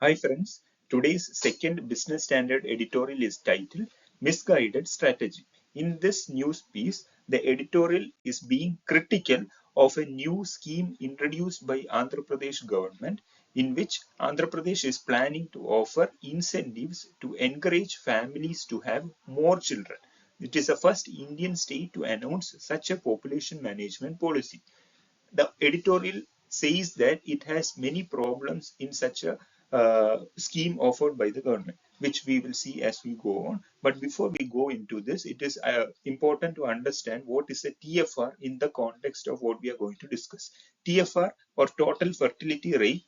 Hi friends, today's second business standard editorial is titled Misguided Strategy. In this news piece, the editorial is being critical of a new scheme introduced by Andhra Pradesh government in which Andhra Pradesh is planning to offer incentives to encourage families to have more children. It is the first Indian state to announce such a population management policy. The editorial says that it has many problems in such a scheme offered by the government, which we will see as we go on. But before we go into this, it is important to understand what is a TFR in the context of what we are going to discuss. TFR, or total fertility rate,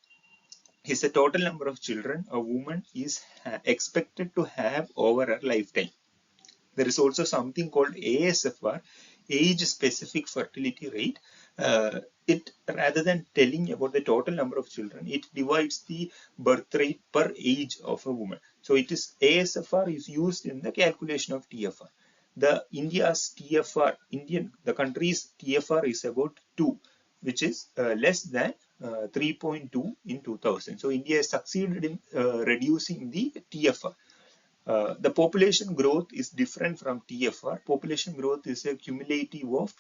is the total number of children a woman is expected to have over her lifetime. There is also something called ASFR, age specific fertility rate. It, rather than telling about the total number of children, it divides the birth rate per age of a woman. So it is ASFR is used in the calculation of TFR. The country's TFR is about 2, which is less than 3.2 in 2000. So India has succeeded in reducing the TFR. The population growth is different from TFR. Population growth is a cumulative of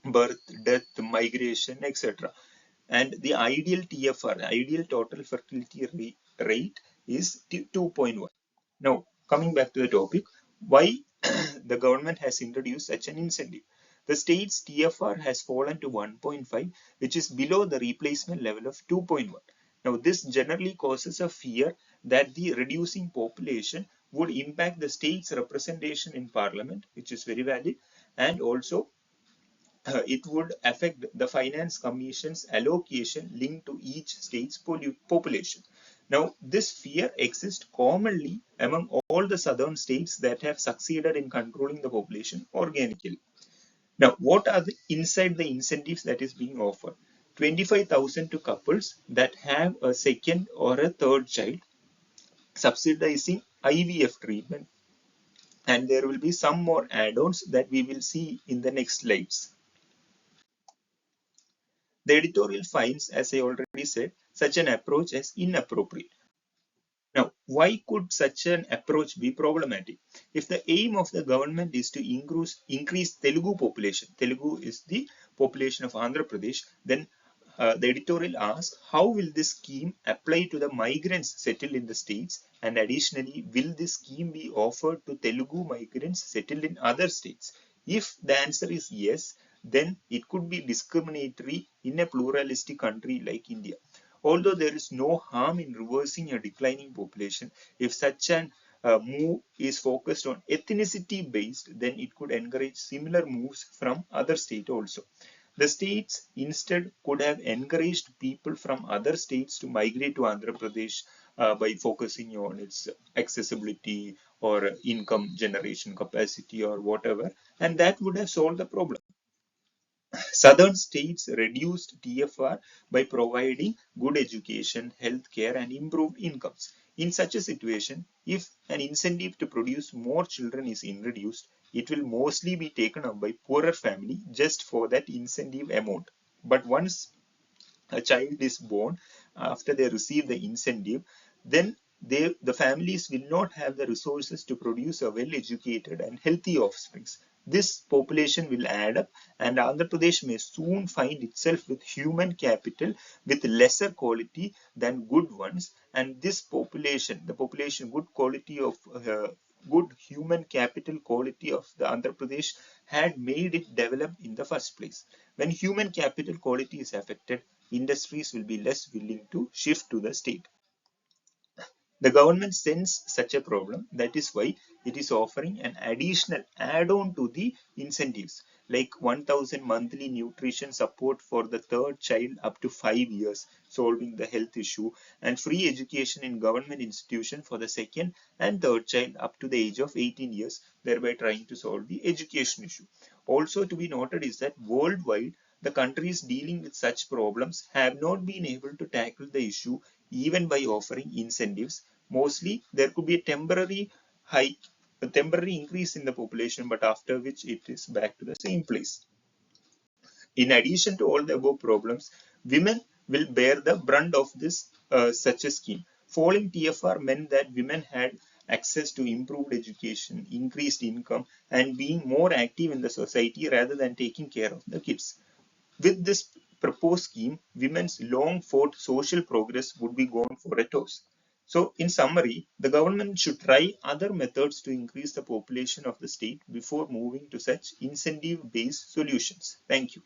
birth, death, migration, etc. And the ideal TFR, ideal total fertility rate, is 2.1. Now, coming back to the topic, why the government has introduced such an incentive? The state's TFR has fallen to 1.5, which is below the replacement level of 2.1. Now, this generally causes a fear that the reducing population would impact the state's representation in parliament, which is very valid, and also it would affect the finance commission's allocation linked to each state's population. Now, this fear exists commonly among all the southern states that have succeeded in controlling the population organically. Now, what are inside the incentives that is being offered? 25,000 to couples that have a second or a third child, subsidizing IVF treatment, and there will be some more add-ons that we will see in the next slides. The editorial finds, as I already said, such an approach as inappropriate. Now, why could such an approach be problematic? If the aim of the government is to increase Telugu population, Telugu is the population of Andhra Pradesh, then the editorial asks, how will this scheme apply to the migrants settled in the states? And additionally, will this scheme be offered to Telugu migrants settled in other states? If the answer is yes, then it could be discriminatory in a pluralistic country like India. Although there is no harm in reversing a declining population, if such an move is focused on ethnicity based, then it could encourage similar moves from other states also. The states instead could have encouraged people from other states to migrate to Andhra Pradesh by focusing on its accessibility or income generation capacity or whatever, and that would have solved the problem. Southern states reduced TFR by providing good education, healthcare, and improved incomes. In such a situation, if an incentive to produce more children is introduced, it will mostly be taken up by poorer family just for that incentive amount. But once a child is born, after they receive the incentive, then the families will not have the resources to produce a well-educated and healthy offspring. This population will add up, and Andhra Pradesh may soon find itself with human capital with lesser quality than good ones. And this population, the population good quality of good human capital quality of the Andhra Pradesh had made it develop in the first place. When human capital quality is affected, industries will be less willing to shift to the state. The government sensed such a problem. That is why it is offering an additional add-on to the incentives, like 1,000 monthly nutrition support for the third child up to 5 years, solving the health issue, and free education in government institution for the second and third child up to the age of 18 years, thereby trying to solve the education issue. Also to be noted is that worldwide, the countries dealing with such problems have not been able to tackle the issue even by offering incentives. Mostly, there could be a temporary hike, a temporary increase in the population, but after which it is back to the same place. In addition to all the above problems, women will bear the brunt of this such a scheme. Falling TFR meant that women had access to improved education, increased income, and being more active in the society rather than taking care of the kids. With this proposed scheme, women's long fought social progress would be gone for a toss. So, in summary, the government should try other methods to increase the population of the state before moving to such incentive based solutions. Thank you.